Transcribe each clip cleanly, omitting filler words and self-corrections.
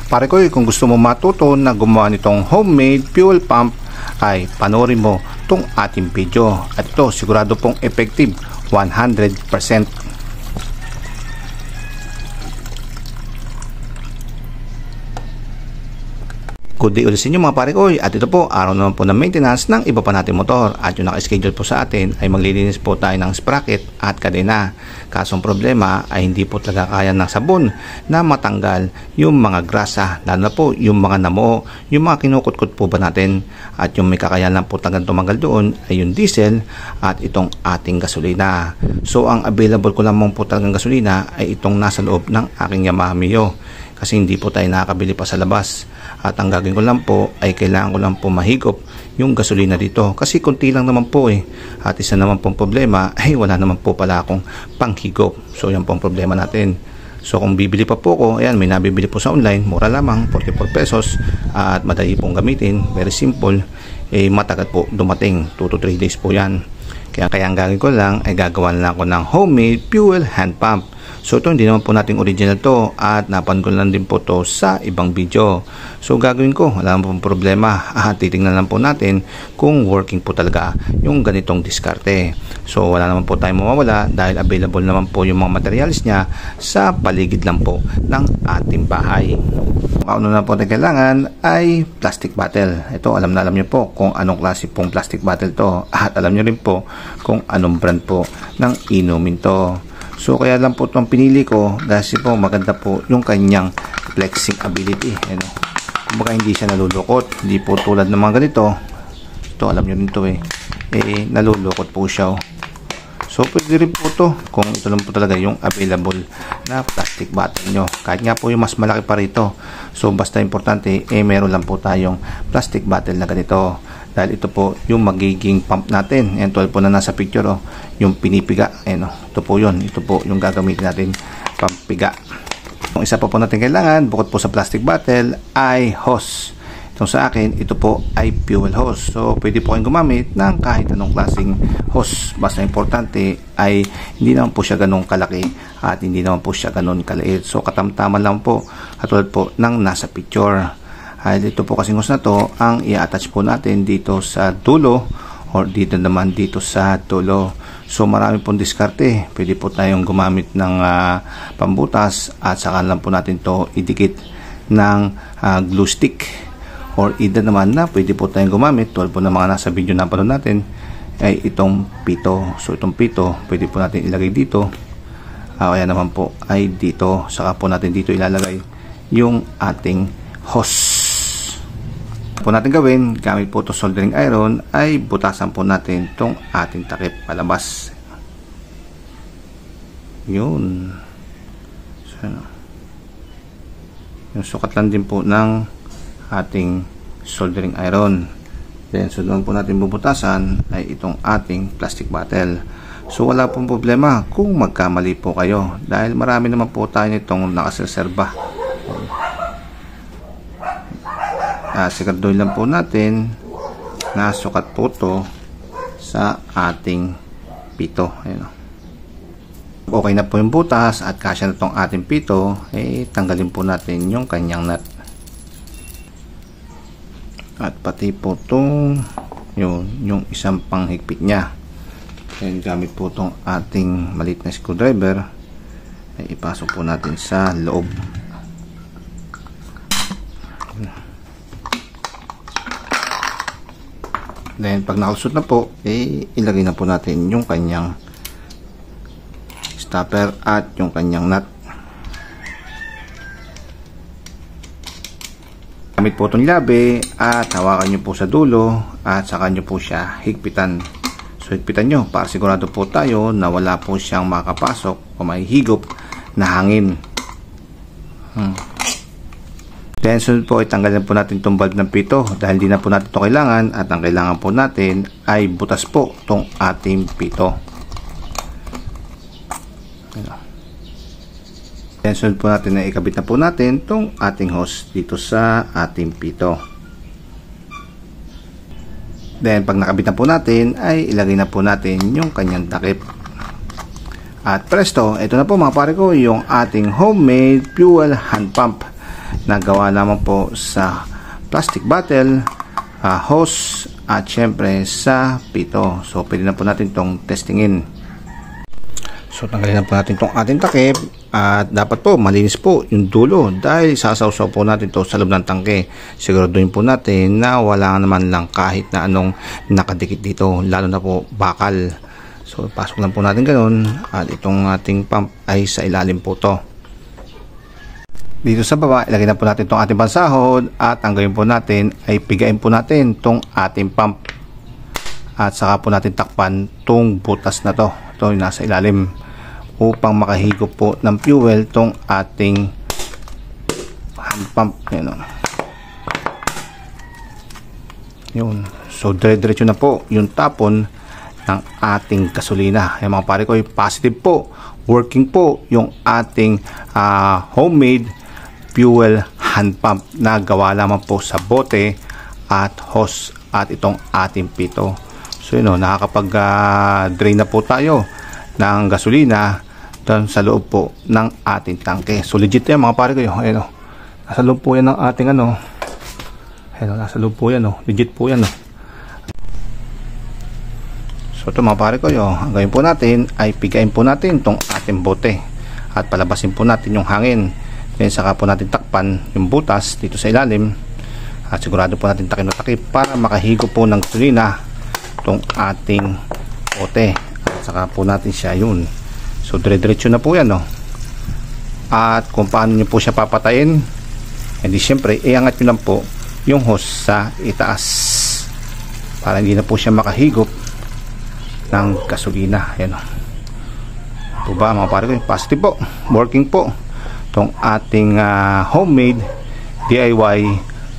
Pare ko, kung gusto mo matuto na gumawa nitong homemade fuel pump, ay panoorin mo tong ating video. At ito, sigurado pong effective 100%. Good day ulit sa inyo mga pare ko, at ito po araw naman po ng maintenance ng iba pa nating motor, at yung naka-schedule po sa atin ay maglilinis po tayo ng sprocket at kadena. Kasong problema ay hindi po talaga kaya ng sabon na matanggal yung mga grasa, lalo na po yung mga namuo, yung mga kinukutkot po ba natin, at yung may kakayanan po talagang tumanggal doon ay yung diesel at itong ating gasolina. So ang available ko lamang po talagang gasolina ay itong nasa loob ng aking Yamaha Mio, kasi hindi po tayo nakakabili pa sa labas. At ang gagawin ko lang po ay kailangan ko lang po mahigop yung gasolina dito, kasi konti lang naman po at isa naman pong problema ay wala naman po pala akong panghigop. So yan pong problema natin. So kung bibili pa po ko, ayan, may nabibili po sa online, mura lamang, 44 pesos, at madali pong gamitin, very simple, matagal po dumating, 2 to 3 days po yan. Kaya ang gagawin ko lang ay gagawa lang ako ng homemade fuel hand pump. So ito hindi naman po nating original to, at napan ko lang din po to sa ibang video. So gagawin ko, wala naman pong problema, at titingnan lang po natin kung working po talaga yung ganitong diskarte. So wala naman po tayong mawawala dahil available naman po yung mga materials niya sa paligid lang po ng ating bahay. Ang una na po na kailangan ay plastic bottle. Ito alam na alam niyo po kung anong klase pong plastic bottle to, at alam niyo rin po kung anong brand po ng inumin to. So kaya lang po itong pinili ko kasi po maganda po yung kanyang flexing ability. Kumbaga hindi siya nalulukot, hindi po tulad ng mga ganito. Ito alam nyo rin ito nalulukot po siya. So pwede rin po ito kung ito lang po talaga yung available na plastic bottle nyo, kahit nga po yung mas malaki pa rito. So basta importante meron lang po tayong plastic bottle na ganito, dahil ito po yung magiging pump natin. Ayan, 12 po na nasa picture, yung pinipiga. Ayan, ito po yun. Ito po yung gagamitin natin, pampiga. Yung isa pa po natin kailangan, bukod po sa plastic bottle, ay hose. Itong sa akin, ito po ay fuel hose. So, pwede po kayong gumamit ng kahit anong klaseng hose. Basta importante ay hindi naman po siya ganun kalaki at hindi naman po siya ganun kaliit. So, katamtaman lang po, katulad po ng nasa picture. Ay dito po kasing hose na to ang i-attach po natin dito sa dulo, or dito naman dito sa dulo. So marami pong diskarte. Pwede po tayong gumamit ng pambutas, at saka lang po natin to idikit ng glue stick, or either naman na pwede po tayong gumamit, tulad po ng mga nasa video na panood natin, ay itong pito. So itong pito pwede po natin ilagay dito, kaya naman po ay dito, saka po natin dito ilalagay yung ating hose. Po natin gawin gamit po to soldering iron ay butasan po natin tong ating takip palabas. Yun. So, yung sukat lang din po ng ating soldering iron. Then so doon po natin bubutasan ay itong ating plastic bottle. So wala pong problema kung magkamali po kayo, dahil marami naman po tayo nitong nakareserba. Siguraduhin lang po natin na sukat po to sa ating pito. Ayan. Okay na po yung butas at kasya na tong ating pito, tanggalin po natin yung kanyang nut. At pati po itong yung isang panghigpit nya. Ayan, gamit po itong ating maliit na screwdriver, ipasok po natin sa loob. Then pag nakalusot na po, ilagay na po natin yung kanyang stopper at yung kanyang nut. Gamit po itong labi, at hawakan nyo po sa dulo, at saka nyo po siya higpitan. So higpitan nyo para sigurado po tayo na wala po siyang makapasok o may higop na hangin. Then sunod po, itanggalin po natin itong bulb ng pito, dahil hindi na po natin ito kailangan, at ang kailangan po natin ay butas po itong ating pito. Then sunod po natin na ikabit na po natin itong ating hose dito sa ating pito. Then pag nakabit na po natin ay ilagay na po natin yung kanyang takip. At presto, ito na po mga pare ko yung ating homemade fuel hand pump. na gawa naman po sa plastic bottle, hose, at syempre sa pito. So pwede na po natin itong testingin. So tanggalin na po natin itong ating takip, at dapat po malinis po yung dulo dahil sasawsaw po natin ito sa loob ng tangke. Siguraduhin po natin na wala naman lang kahit na anong nakadikit dito, lalo na po bakal. So pasok lang po natin ganun, at itong ating pump ay sa ilalim po to. Dito sa baba, ilagay na po natin itong ating pansahod, at ang gawin po natin ay pigain po natin itong ating pump, at saka po natin takpan itong butas na to, ito yung nasa ilalim, upang makahigop po ng fuel itong ating hand pump. Yun. So dire-diretso na po yung tapon ng ating gasolina. Ay mga pare ko, positive po, working po yung ating homemade fuel hand pump na gawa lamang po sa bote at hose at itong ating pito. So yun, nakakapag drain na po tayo ng gasolina doon sa loob po ng ating tangke. So legit yan mga pare ko. Ayun, nasa loob po yan ng ating ayun, nasa loob po yan, legit po yan. So ito mga pare ko, ang gawin po natin ay pigain po natin itong ating bote at palabasin po natin yung hangin. Then saka po natin takpan yung butas dito sa ilalim, at sigurado po natin takip na takip para makahigop po ng gasolina itong ating bote, at saka po natin siya yun. So dire-diretso na po yan, At kung paano nyo po siya papatayin, hindi syempre iangat nyo lang po yung hose sa itaas para hindi na po siya makahigop ng gasolina. Ayan, ito ba mga pare ko, positive po, working po itong ating homemade DIY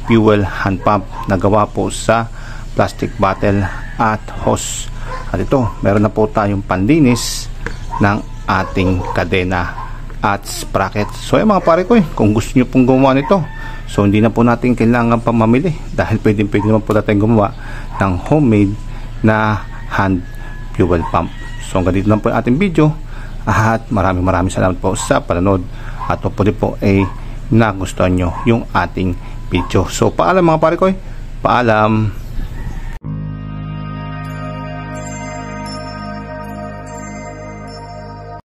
fuel hand pump na gawa po sa plastic bottle at hose. At ito, meron na po tayong panlinis ng ating kadena at sprocket. So ay mga pare ko, kung gusto nyo pong gumawa nito, so hindi na po natin kailangan pa mamili, dahil pwede naman po natin gumawa ng homemade na hand fuel pump. So hanggang dito lang po yung ating video, at maraming salamat po sa panonood, at po ay nagustuhan nyo yung ating video. So paalam mga pare ko, paalam.